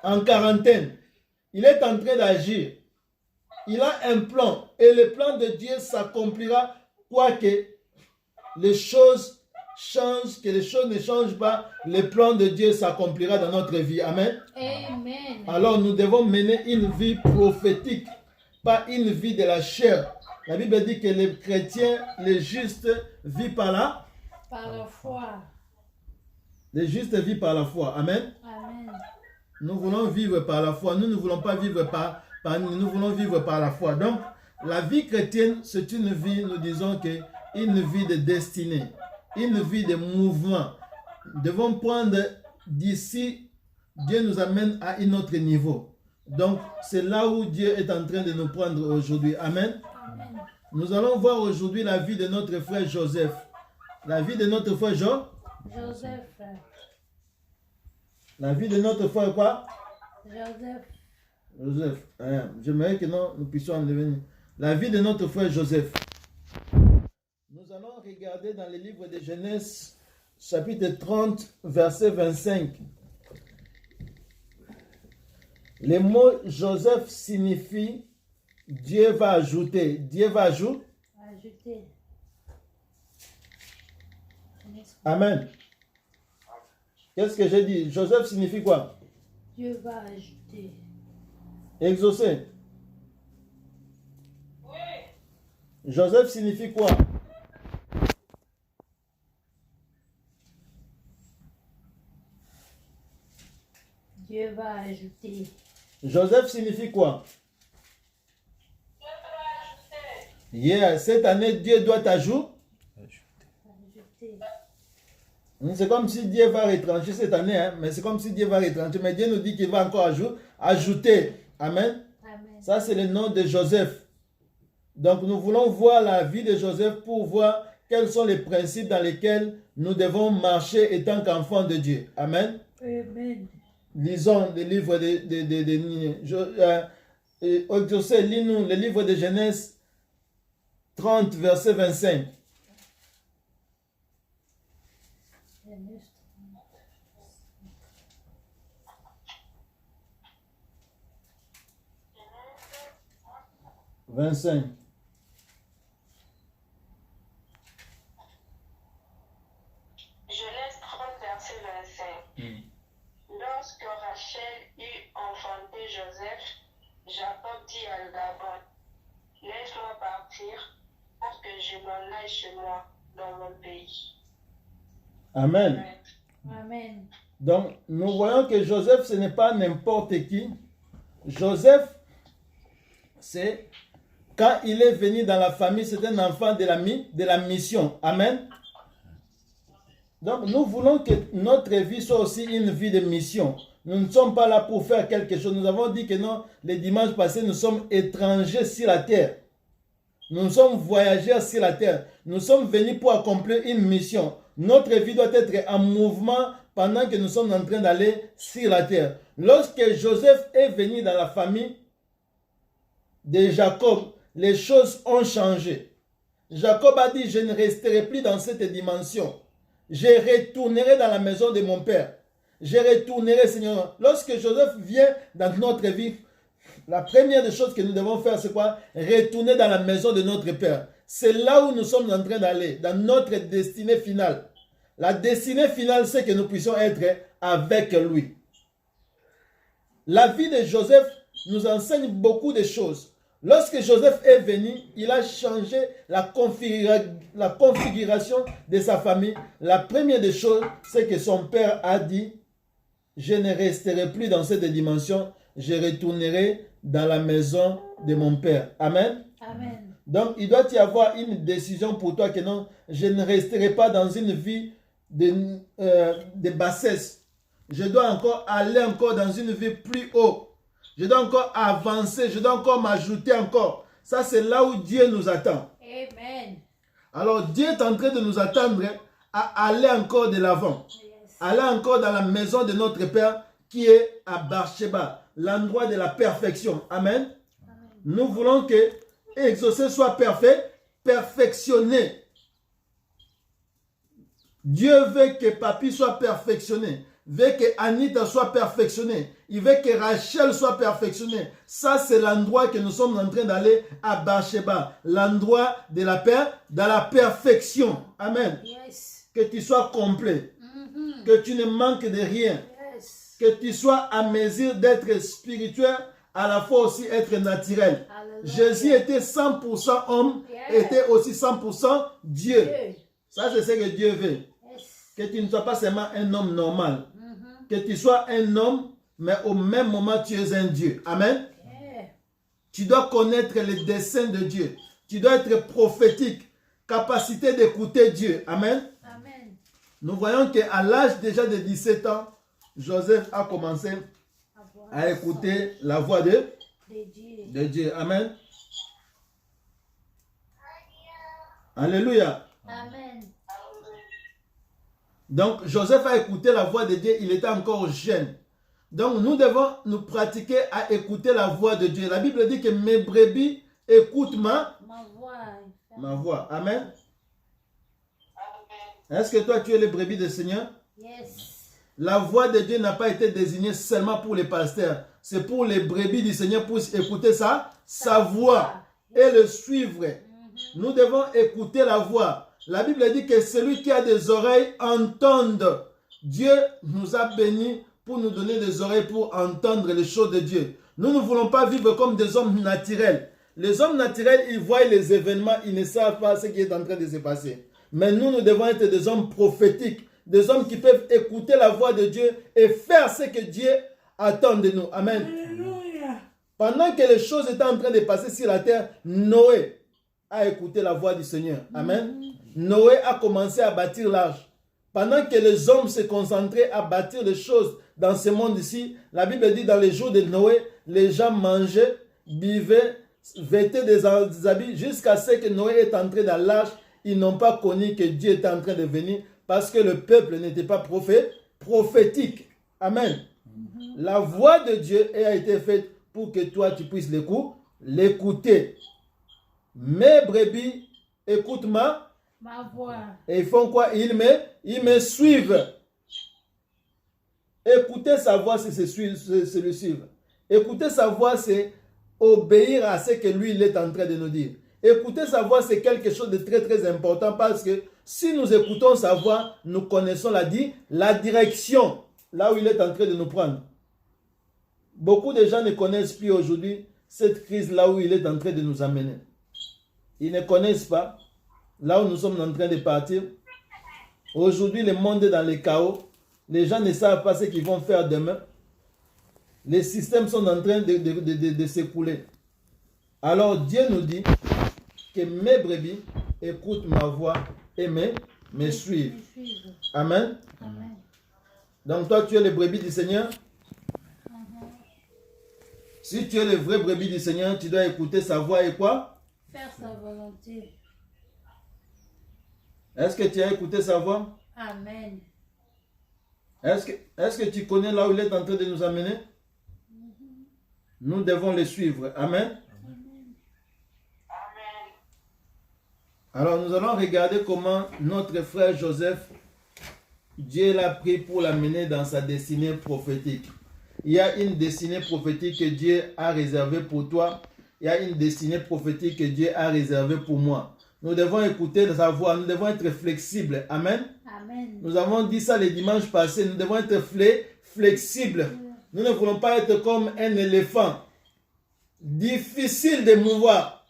en quarantaine. Il est en train d'agir. Il a un plan. Et le plan de Dieu s'accomplira, quoique les choses changent, que les choses ne changent pas. Le plan de Dieu s'accomplira dans notre vie. Amen. Amen. Alors nous devons mener une vie prophétique, pas une vie de la chair. La Bible dit que les chrétiens, les justes, vivent par la foi. Les justes vivent par la foi. Amen. Amen. Nous voulons vivre par la foi. Nous ne voulons pas vivre nous voulons vivre par la foi. Donc, la vie chrétienne, c'est une vie, nous disons que une vie de destinée, une vie de mouvement. Nous devons prendre d'ici, Dieu nous amène à un autre niveau. Donc, c'est là où Dieu est en train de nous prendre aujourd'hui. Amen. Amen. Nous allons voir aujourd'hui la vie de notre frère Joseph. La vie de notre frère Joseph. La vie de notre frère quoi? Joseph. J'aimerais que nous puissions en devenir. La vie de notre frère Joseph. Nous allons regarder dans le livre de Genèse, chapitre 30, verset 25. Le mot Joseph signifie Dieu va ajouter. Dieu va ajouter. Amen. Qu'est-ce que j'ai dit? Joseph signifie quoi? Dieu va ajouter. Exaucer. Oui. Joseph signifie quoi? Dieu va ajouter. Joseph signifie quoi? Dieu va ajouter. Yeah, cette année, Dieu doit ajouter. C'est comme si Dieu va retrancher cette année, hein, mais c'est comme si Dieu va retrancher. Mais Dieu nous dit qu'il va encore ajouter. Amen. Amen. Ça, c'est le nom de Joseph. Donc, nous voulons voir la vie de Joseph pour voir quels sont les principes dans lesquels nous devons marcher étant qu'enfants de Dieu. Amen. Amen. Lisons le livre Joseph, lis-nous le livre de Genèse 30, verset 25. Je laisse 30 verset 25. Lorsque Rachel eut enfanté Joseph, Jacob dit à Laban, laisse-moi partir pour que je m'en aille chez moi dans mon pays. Amen. Amen. Donc, nous voyons que Joseph, ce n'est pas n'importe qui. Joseph, c'est quand il est venu dans la famille, c'est un enfant de la mission. Amen. Donc, nous voulons que notre vie soit aussi une vie de mission. Nous ne sommes pas là pour faire quelque chose. Nous avons dit que non, les dimanches passés, nous sommes étrangers sur la terre. Nous sommes voyageurs sur la terre. Nous sommes venus pour accomplir une mission. Notre vie doit être en mouvement pendant que nous sommes en train d'aller sur la terre. Lorsque Joseph est venu dans la famille de Jacob, les choses ont changé. Jacob a dit, je ne resterai plus dans cette dimension. Je retournerai dans la maison de mon père. Je retournerai, Seigneur. Lorsque Joseph vient dans notre vie, la première des choses que nous devons faire, c'est quoi? Retourner dans la maison de notre père. C'est là où nous sommes en train d'aller, dans notre destinée finale. La destinée finale, c'est que nous puissions être avec lui. La vie de Joseph nous enseigne beaucoup de choses. Lorsque Joseph est venu, il a changé la configuration de sa famille. La première des choses, c'est que son père a dit, je ne resterai plus dans cette dimension, je retournerai dans la maison de mon père. Amen. Amen. Donc, il doit y avoir une décision pour toi que non, je ne resterai pas dans une vie de bassesse. Je dois encore aller encore dans une vie plus haut. Je dois encore avancer, je dois encore m'ajouter encore. Ça, c'est là où Dieu nous attend. Amen. Alors, Dieu est en train de nous attendre à aller encore de l'avant. Yes. Aller encore dans la maison de notre Père qui est à Beersheba, l'endroit de la perfection. Amen. Amen. Nous voulons que exaucé soit parfait, perfectionné. Dieu veut que papy soit perfectionné. veut que Anita soit perfectionnée. Il veut que Rachel soit perfectionnée. Ça, c'est l'endroit que nous sommes en train d'aller à Bathsheba. L'endroit de la paix, dans la perfection. Amen. Yes. Que tu sois complet. Mhm. Que tu ne manques de rien. Yes. Que tu sois à mesure d'être spirituel, à la fois aussi être naturel. Hallelujah. Jésus était 100% homme, Yeah. était aussi 100% Dieu. Yeah. Ça, c'est ce que Dieu veut. Yes. Que tu ne sois pas seulement un homme normal. Mhm. Que tu sois un homme, mais au même moment, tu es un Dieu. Amen. Yeah. Tu dois connaître les desseins de Dieu. Tu dois être prophétique. Capacité d'écouter Dieu. Amen. Amen. Nous voyons qu'à l'âge déjà de 17 ans, Joseph a commencé Avoir à écouter la voix de Dieu. Dieu. Amen. Alléluia. Amen. Donc, Joseph a écouté la voix de Dieu, il était encore jeune. Donc, nous devons nous pratiquer à écouter la voix de Dieu. La Bible dit que mes brebis écoutent Ma voix. ma voix. Amen. Amen. Est-ce que toi, tu es les brebis du Seigneur? Yes. La voix de Dieu n'a pas été désignée seulement pour les pasteurs. C'est pour les brebis du Seigneur pour écouter sa voix et le suivre. Mhm. Nous devons écouter la voix. La Bible dit que celui qui a des oreilles entende. Dieu nous a bénis pour nous donner des oreilles pour entendre les choses de Dieu. Nous ne voulons pas vivre comme des hommes naturels. Les hommes naturels, ils voient les événements, ils ne savent pas ce qui est en train de se passer. Mais nous, nous devons être des hommes prophétiques, des hommes qui peuvent écouter la voix de Dieu et faire ce que Dieu attend de nous. Amen. Alléluia. Pendant que les choses étaient en train de passer sur la terre, Noé a écouté la voix du Seigneur. Amen. Noé a commencé à bâtir l'arche. Pendant que les hommes se concentraient à bâtir les choses dans ce monde ici, la Bible dit dans les jours de Noé, les gens mangeaient, buvaient, vêtaient des habits jusqu'à ce que Noé est entré dans l'arche. Ils n'ont pas connu que Dieu était en train de venir parce que le peuple n'était pas prophétique. Amen. La voix de Dieu a été faite pour que toi tu puisses l'écouter. Mes brebis écoutent Ma voix. et ils font quoi? Ils me suivent. Écouter sa voix, c'est le suivre. Écouter sa voix, c'est obéir à ce que lui, il est en train de nous dire. Écouter sa voix, c'est quelque chose de très très important parce que si nous écoutons sa voix, nous connaissons la direction, là où il est en train de nous prendre. Beaucoup de gens ne connaissent plus aujourd'hui cette crise là où il est en train de nous amener. Ils ne connaissent pas là où nous sommes en train de partir. Aujourd'hui, le monde est dans le chaos. Les gens ne savent pas ce qu'ils vont faire demain. Les systèmes sont en train de s'écouler. Alors Dieu nous dit que mes brebis écoutent ma voix et me suivent. Me suivre. Amen. Amen. Donc toi, tu es le brebis du Seigneur. Si tu es le vrai brebis du Seigneur, tu dois écouter sa voix et quoi? Faire sa volonté. Est-ce que tu as écouté sa voix? Amen. Est-ce que tu connais là où il est en train de nous amener? Nous devons le suivre. Amen. Amen. Alors nous allons regarder comment notre frère Joseph, Dieu l'a pris pour l'amener dans sa destinée prophétique. Il y a une destinée prophétique que Dieu a réservée pour toi. Il y a une destinée prophétique que Dieu a réservée pour moi. Nous devons écouter sa voix. Nous devons être flexibles. Amen. Amen. Nous avons dit ça le dimanche passé. Nous devons être flexibles. Nous ne voulons pas être comme un éléphant. Difficile de mouvoir.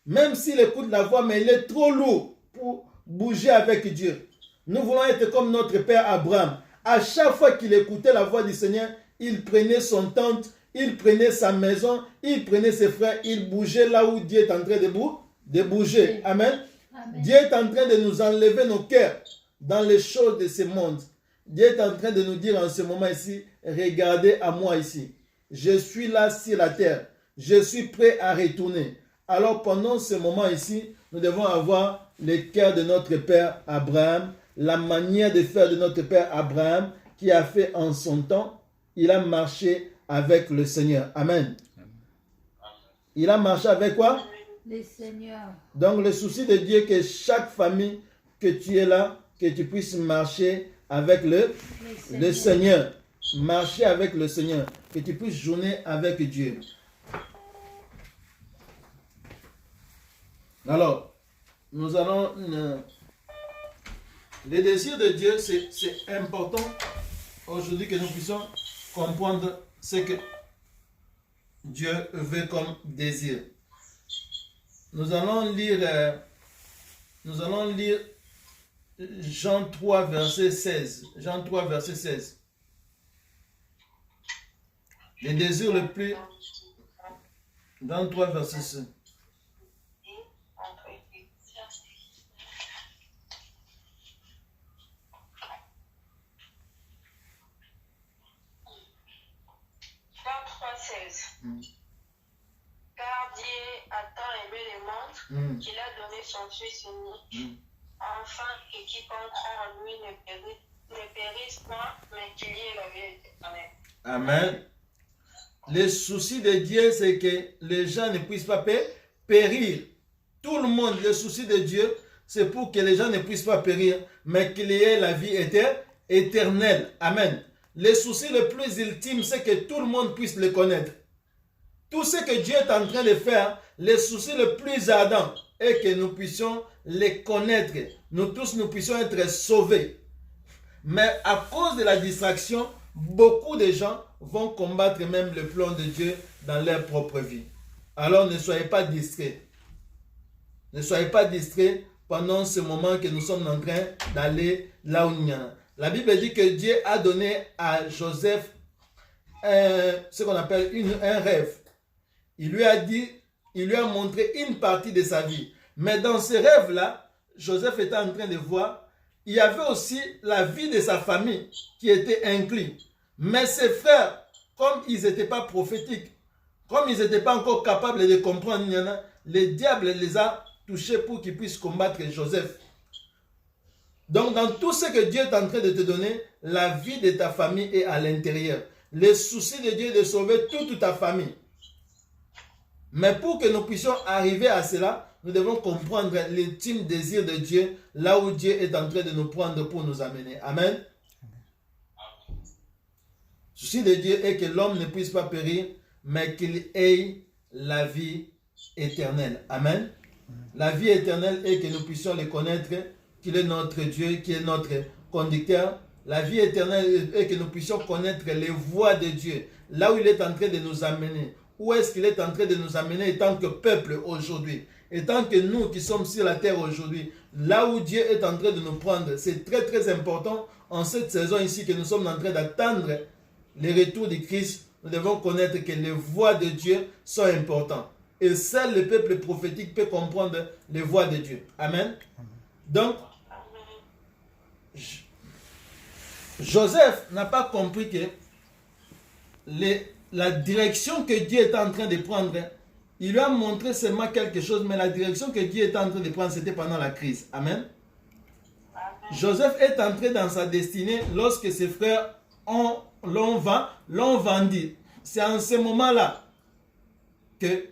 Même s'il écoute la voix, mais il est trop lourd pour bouger avec Dieu. Nous voulons être comme notre père Abraham. À chaque fois qu'il écoutait la voix du Seigneur, il prenait son tente, il prenait sa maison, il prenait ses frères, il bougeait là où Dieu est en train de bouger. Amen. Amen. Dieu est en train de nous enlever nos cœurs dans les choses de ce monde. Dieu est en train de nous dire en ce moment ici, regardez à moi ici. Je suis là sur la terre. Je suis prêt à retourner. Alors pendant ce moment ici, nous devons avoir le cœur de notre père Abraham, la manière de faire de notre père Abraham qui a fait en son temps. Il a marché avec le Seigneur. Amen. Il a marché avec quoi? Le Seigneur. Donc le souci de Dieu est que chaque famille que tu es là, que tu puisses marcher avec le Le Seigneur. Marcher avec le Seigneur. Que tu puisses journer avec Dieu. Alors, nous allons... les désirs de Dieu, c'est important aujourd'hui que nous puissions comprendre ce que Dieu veut comme désir. Nous allons lire Jean 3, verset 16. Jean 3, verset 16. Les désirs le plus... Jean 3, verset 16. Car Dieu a tant aimé le monde qu'il a donné son Fils unique, afin que quiconque croit en lui ne périsse point, mais qu'il y ait la vie éternelle. Amen. Le souci de Dieu, c'est que les gens ne puissent pas périr. Tout le monde, le souci de Dieu, c'est pour que les gens ne puissent pas périr, mais qu'il y ait la vie éternelle. Amen. Le souci le plus ultime, c'est que tout le monde puisse le connaître. Tout ce que Dieu est en train de faire, le souci le plus ardent est que nous puissions les connaître. Nous tous, nous puissions être sauvés. Mais à cause de la distraction, beaucoup de gens vont combattre même le plan de Dieu dans leur propre vie. Alors ne soyez pas distraits. Ne soyez pas distraits pendant ce moment que nous sommes en train d'aller là où il y en a. La Bible dit que Dieu a donné à Joseph ce qu'on appelle un rêve. Il lui a montré une partie de sa vie. Mais dans ce rêve-là, Joseph était en train de voir, il y avait aussi la vie de sa famille qui était inclue. Mais ses frères, comme ils n'étaient pas prophétiques, comme ils n'étaient pas encore capables de comprendre, le diable les a touchés pour qu'ils puissent combattre Joseph. Donc, dans tout ce que Dieu est en train de te donner, la vie de ta famille est à l'intérieur. Le souci de Dieu est de sauver toute ta famille. Mais pour que nous puissions arriver à cela, nous devons comprendre l'ultime désir de Dieu, là où Dieu est en train de nous prendre pour nous amener. Amen. Le souci de Dieu est que l'homme ne puisse pas périr, mais qu'il ait la vie éternelle. Amen. La vie éternelle est que nous puissions le connaître, qu'il est notre Dieu, qu'il est notre conducteur. La vie éternelle est que nous puissions connaître les voies de Dieu, là où il est en train de nous amener. Où est-ce qu'il est en train de nous amener en tant que peuple aujourd'hui? Et tant que nous qui sommes sur la terre aujourd'hui, là où Dieu est en train de nous prendre, c'est très très important en cette saison ici que nous sommes en train d'attendre le retour de Christ. Nous devons connaître que les voies de Dieu sont importantes. Et seul le peuple prophétique peut comprendre les voies de Dieu. Amen. Donc, Joseph n'a pas compris que la direction que Dieu était en train de prendre, il lui a montré seulement quelque chose, mais la direction que Dieu était en train de prendre, c'était pendant la crise. Amen. Joseph est entré dans sa destinée lorsque ses frères l'ont vendu. C'est en ce moment-là que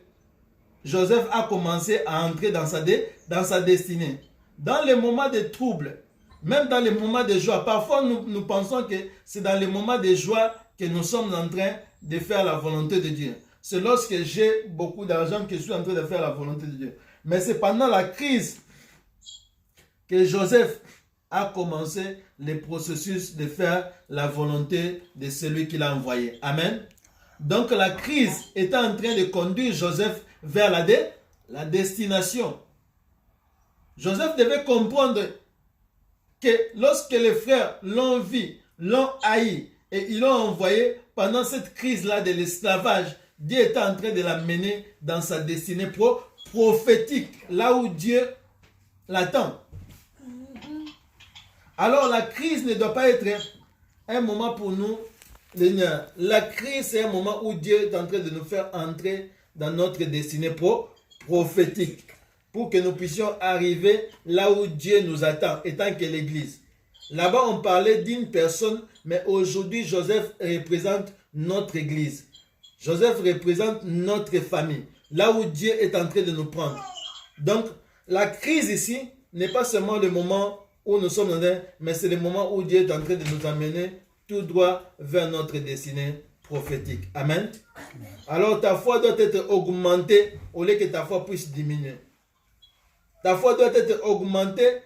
Joseph a commencé à entrer dans sa destinée. Dans les moments de trouble, même dans les moments de joie, parfois nous pensons que c'est dans les moments de joie que nous sommes en train de faire la volonté de Dieu. C'est lorsque j'ai beaucoup d'argent que je suis en train de faire la volonté de Dieu. Mais c'est pendant la crise que Joseph a commencé le processus de faire la volonté de celui qu'il a envoyé. Amen. Donc la crise était en train de conduire Joseph vers la destination. Joseph devait comprendre que lorsque les frères l'ont vu, l'ont haï et ils l'ont envoyé pendant cette crise-là de l'esclavage, Dieu était en train de l'amener dans sa destinée prophétique, là où Dieu l'attend. Alors la crise ne doit pas être un moment pour nous. La crise, c'est un moment où Dieu est en train de nous faire entrer dans notre destinée prophétique, pour que nous puissions arriver là où Dieu nous attend, étant que l'Église. Là-bas, on parlait d'une personne, mais aujourd'hui, Joseph représente notre Église. Joseph représente notre famille, là où Dieu est en train de nous prendre. Donc, la crise ici n'est pas seulement le moment où nous sommes en train, mais c'est le moment où Dieu est en train de nous amener tout droit vers notre destinée prophétique. Amen. Alors ta foi doit être augmentée au lieu que ta foi puisse diminuer. Ta foi doit être augmentée,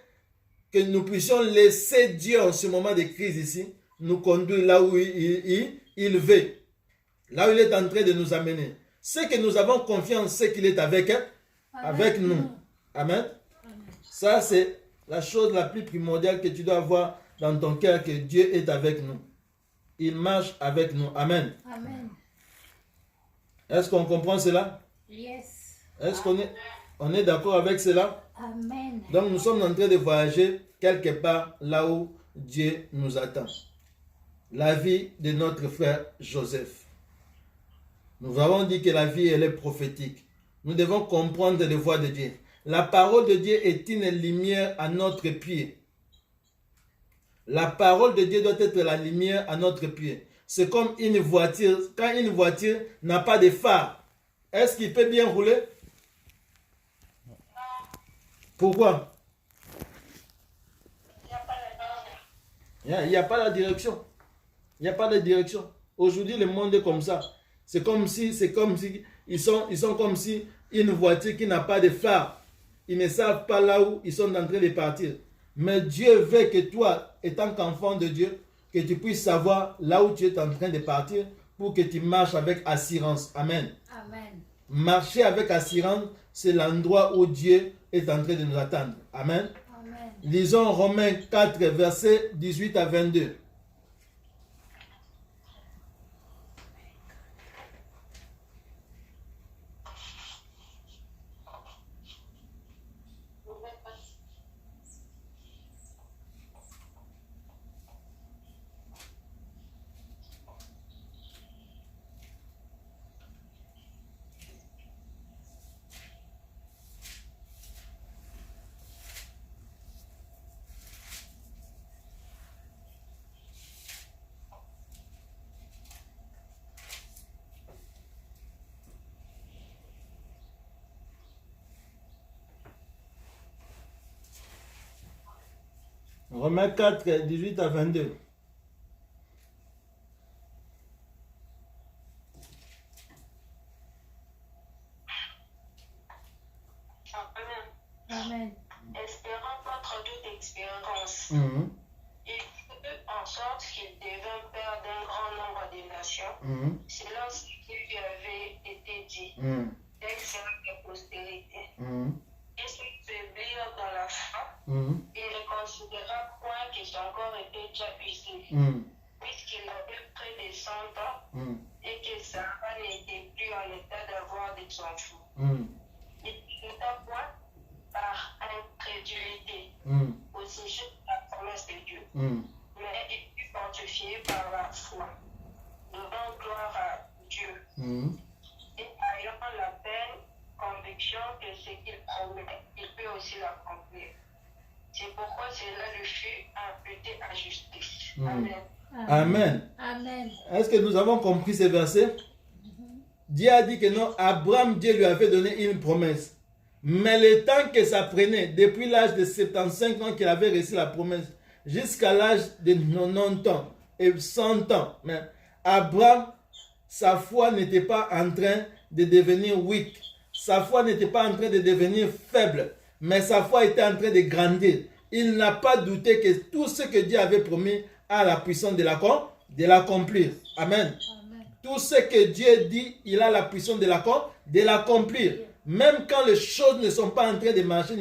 que nous puissions laisser Dieu en ce moment de crise ici, nous conduire là où il veut, là où il est en train de nous amener. C'est que nous avons confiance, c'est qu'il est avec nous. Amen. Ça, c'est la chose la plus primordiale que tu dois avoir dans ton cœur, que Dieu est avec nous. Il marche avec nous. Amen. Amen. Est-ce qu'on comprend cela? Yes. Est-ce qu'on est d'accord avec cela? Amen. Donc nous sommes en train de voyager quelque part là où Dieu nous attend. La vie de notre frère Joseph. Nous avons dit que la vie, elle est prophétique. Nous devons comprendre les voies de Dieu. La parole de Dieu est une lumière à notre pied. La parole de Dieu doit être la lumière à notre pied. C'est comme une voiture. Quand une voiture n'a pas de phare, est-ce qu'il peut bien rouler? Pourquoi? Il n'y a pas la direction. Il n'y a pas de direction. Aujourd'hui, le monde est comme ça. C'est comme si ils sont comme si une voiture qui n'a pas de phare. Ils ne savent pas là où ils sont en train de partir. Mais Dieu veut que toi, étant qu'enfant de Dieu, que tu puisses savoir là où tu es en train de partir pour que tu marches avec assurance. Amen. Amen. Marcher avec assurance, c'est l'endroit où Dieu est en train de nous attendre. Amen. Amen. Lisons Romains 4, versets 18 à 22. Romains 4, 18 à 22. Amen. Espérant contre toute expérience, Mhm. il fut en sorte qu'il devint père d'un grand nombre de nations, Mhm. selon ce qui lui avait été dit, Mhm. d'excellente postérité. Mhm. Et s'affaiblir dans la foi, Mhm. il ne considéra point que son corps était déjà usé, Mhm. puisqu'il avait près de 100 ans Mhm. et que Sarah n'était plus en état d'avoir des enfants. Mhm. Il ne douta point par incrédulité Mhm. au sujet de la promesse de Dieu, Mhm. mais il fut fortifié par la foi, donnant gloire à Dieu Mhm. et ayant la pleine conviction que ce qu'il promet, il peut aussi l'accomplir. C'est pourquoi cela lui fut imputé à justice. Amen. Amen. Amen. Est-ce que nous avons compris ces versets? Dieu a dit que non, Abraham, Dieu lui avait donné une promesse. Mais le temps que ça prenait, depuis l'âge de 75 ans qu'il avait reçu la promesse, jusqu'à l'âge de 90 ans et 100 ans, mais Abraham, sa foi n'était pas en train de devenir weak. Sa foi n'était pas en train de devenir faible, mais sa foi était en train de grandir. Il n'a pas douté que tout ce que Dieu avait promis a la puissance de l'accomplir. Amen. Amen. Tout ce que Dieu dit, il a la puissance de l'accomplir. Même quand les choses ne sont pas en train de marcher,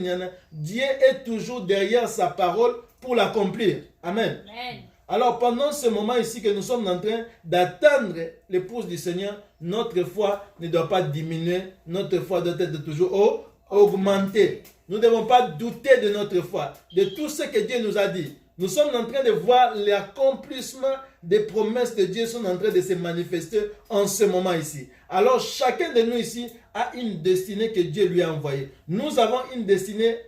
Dieu est toujours derrière sa parole pour l'accomplir. Amen. Amen. Alors pendant ce moment ici que nous sommes en train d'attendre l'épouse du Seigneur, notre foi ne doit pas diminuer, notre foi doit être toujours augmentée. Nous ne devons pas douter de notre foi, de tout ce que Dieu nous a dit. Nous sommes en train de voir l'accomplissement des promesses de Dieu sont en train de se manifester en ce moment ici. Alors chacun de nous ici a une destinée que Dieu lui a envoyée. Nous avons une destinée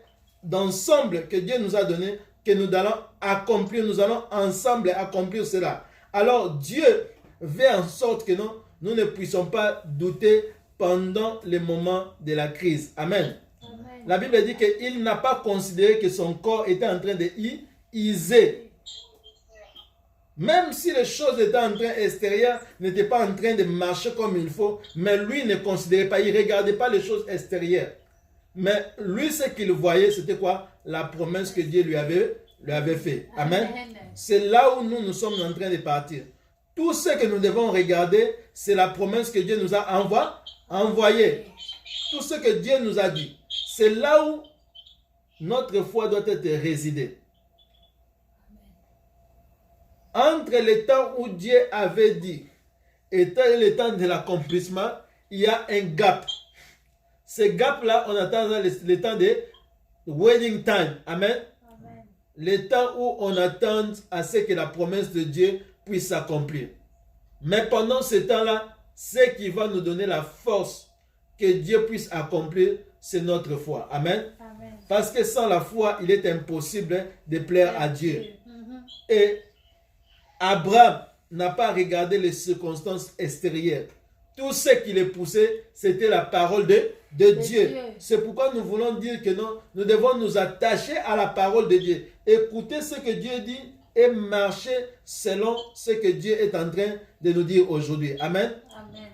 d'ensemble que Dieu nous a donnée, que nous allons accomplir, nous allons ensemble accomplir cela. Alors Dieu veut en sorte que nous ne puissions pas douter pendant les moments de la crise. Amen. Amen. La Bible dit qu'il n'a pas considéré que son corps était en train de user. Même si les choses étaient en train extérieures, n'étaient pas en train de marcher comme il faut, mais lui ne considérait pas, il ne regardait pas les choses extérieures. Mais lui, ce qu'il voyait, c'était quoi? La promesse que Dieu lui avait fait. Amen. C'est là où nous sommes en train de partir. Tout ce que nous devons regarder, c'est la promesse que Dieu nous a envoyée. Tout ce que Dieu nous a dit. C'est là où notre foi doit être résidée. Entre le temps où Dieu avait dit et le temps de l'accomplissement, il y a un gap. Ce gap-là, on attend le temps de waiting time. Amen. Amen. Le temps où on attend à ce que la promesse de Dieu puisse s'accomplir. Mais pendant ce temps-là, ce qui va nous donner la force que Dieu puisse accomplir, c'est notre foi. Amen. Amen. Parce que sans la foi, il est impossible de plaire à Dieu. Et Abraham n'a pas regardé les circonstances extérieures. Tout ce qui les poussait, c'était la parole de Dieu. C'est pourquoi nous voulons dire que nous devons nous attacher à la parole de Dieu. Écouter ce que Dieu dit et marcher selon ce que Dieu est en train de nous dire aujourd'hui. Amen. Amen.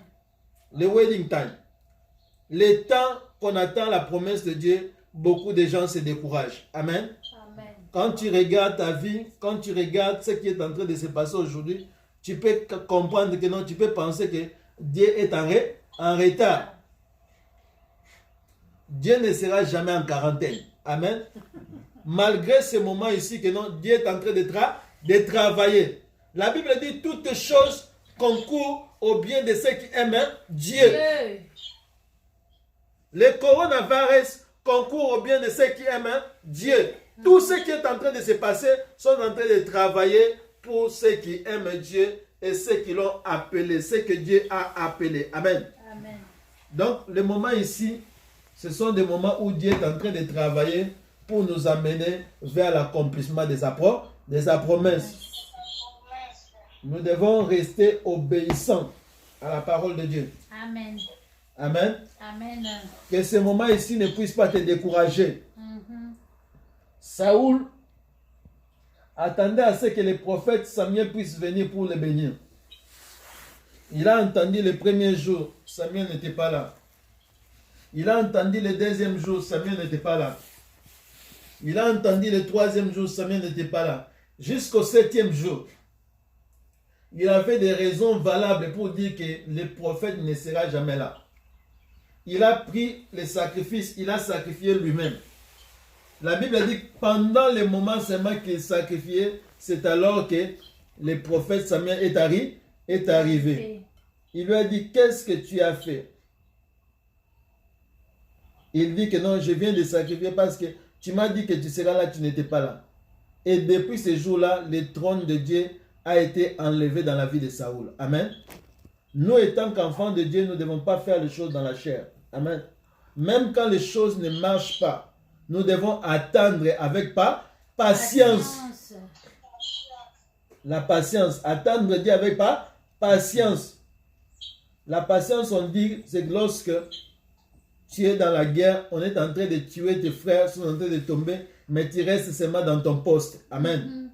Le waiting time. Le temps qu'on attend la promesse de Dieu, beaucoup de gens se découragent. Amen. Amen. Quand tu regardes ta vie, quand tu regardes ce qui est en train de se passer aujourd'hui, tu peux comprendre que non, tu peux penser que Dieu est en retard. Dieu ne sera jamais en quarantaine. Amen. Malgré ce moment ici que non, Dieu est en train de travailler. La Bible dit toutes choses concourent au bien de ceux qui aiment Dieu. Le coronavirus concourt au bien de ceux qui aiment Dieu. Tout ce qui est en train de se passer sont en train de travailler pour ceux qui aiment Dieu et ceux qui l'ont appelé, ceux que Dieu a appelés. Amen. Amen. Donc, les moments ici, ce sont des moments où Dieu est en train de travailler pour nous amener vers l'accomplissement de sa promesse. Nous devons rester obéissants à la parole de Dieu. Amen. Amen. Amen. Que ces moments ici ne puissent pas te décourager. Saoul attendait à ce que le prophète Samuel puisse venir pour le bénir. Il a entendu le premier jour, Samuel n'était pas là. Il a entendu le deuxième jour, Samuel n'était pas là. Il a entendu le troisième jour, Samuel n'était pas là. Jusqu'au septième jour, il avait des raisons valables pour dire que le prophète ne sera jamais là. Il a pris le sacrifice, il a sacrifié lui-même. La Bible dit que pendant le moment seulement qu'il sacrifiait, c'est alors que le prophète Samuel est arrivé. Il lui a dit, qu'est-ce que tu as fait? Il dit que non, je viens de sacrifier parce que tu m'as dit que tu seras là, tu n'étais pas là. Et depuis ce jour-là, le trône de Dieu a été enlevé dans la vie de Saoul. Amen. Nous, étant qu'enfants de Dieu, nous ne devons pas faire les choses dans la chair. Amen. Même quand les choses ne marchent pas, nous devons attendre avec patience. La patience. Attendre Dieu avec patience. La patience, on dit, c'est lorsque tu es dans la guerre, on est en train de tuer tes frères, ils sont en train de tomber, mais tu restes seulement dans ton poste. Amen.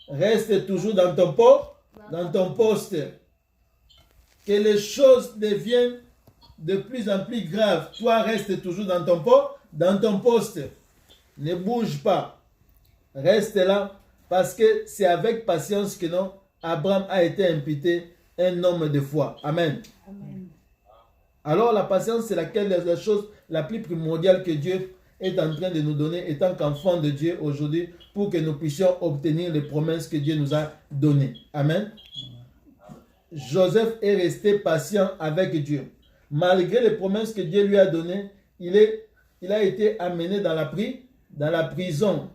Reste toujours dans ton poste. Que les choses deviennent de plus en plus graves. Toi, reste toujours dans ton poste. Ne bouge pas. Reste là, parce que c'est avec patience que non, Abraham a été imputé un homme de foi. Amen. Amen. Alors la patience, c'est la chose la plus primordiale que Dieu est en train de nous donner, étant qu'enfants de Dieu aujourd'hui, pour que nous puissions obtenir les promesses que Dieu nous a données. Amen. Joseph est resté patient avec Dieu. Malgré les promesses que Dieu lui a données, il a été amené dans la prison.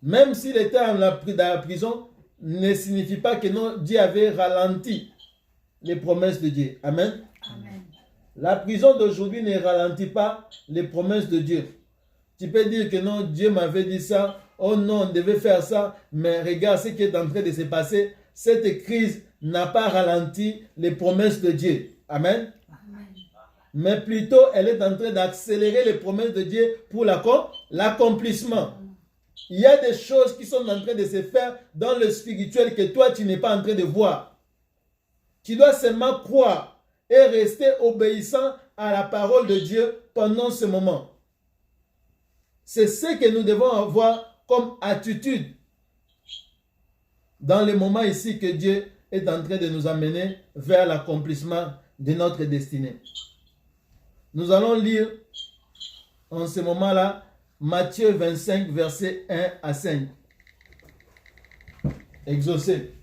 Même s'il était dans la prison, ne signifie pas que non, Dieu avait ralenti les promesses de Dieu. Amen. Amen. La prison d'aujourd'hui ne ralentit pas les promesses de Dieu. Tu peux dire que non, Dieu m'avait dit ça, oh non, on devait faire ça, mais regarde ce qui est en train de se passer. Cette crise n'a pas ralenti les promesses de Dieu. Amen. Amen. mais plutôt elle est en train d'accélérer les promesses de Dieu pour l'accomplissement. Il y a des choses qui sont en train de se faire dans le spirituel que toi, tu n'es pas en train de voir. Tu dois seulement croire et rester obéissant à la parole de Dieu pendant ce moment. C'est ce que nous devons avoir comme attitude dans le moment ici que Dieu est en train de nous amener vers l'accomplissement de notre destinée. Nous allons lire en ce moment-là Matthieu 25, versets 1 à 5. Exaucé.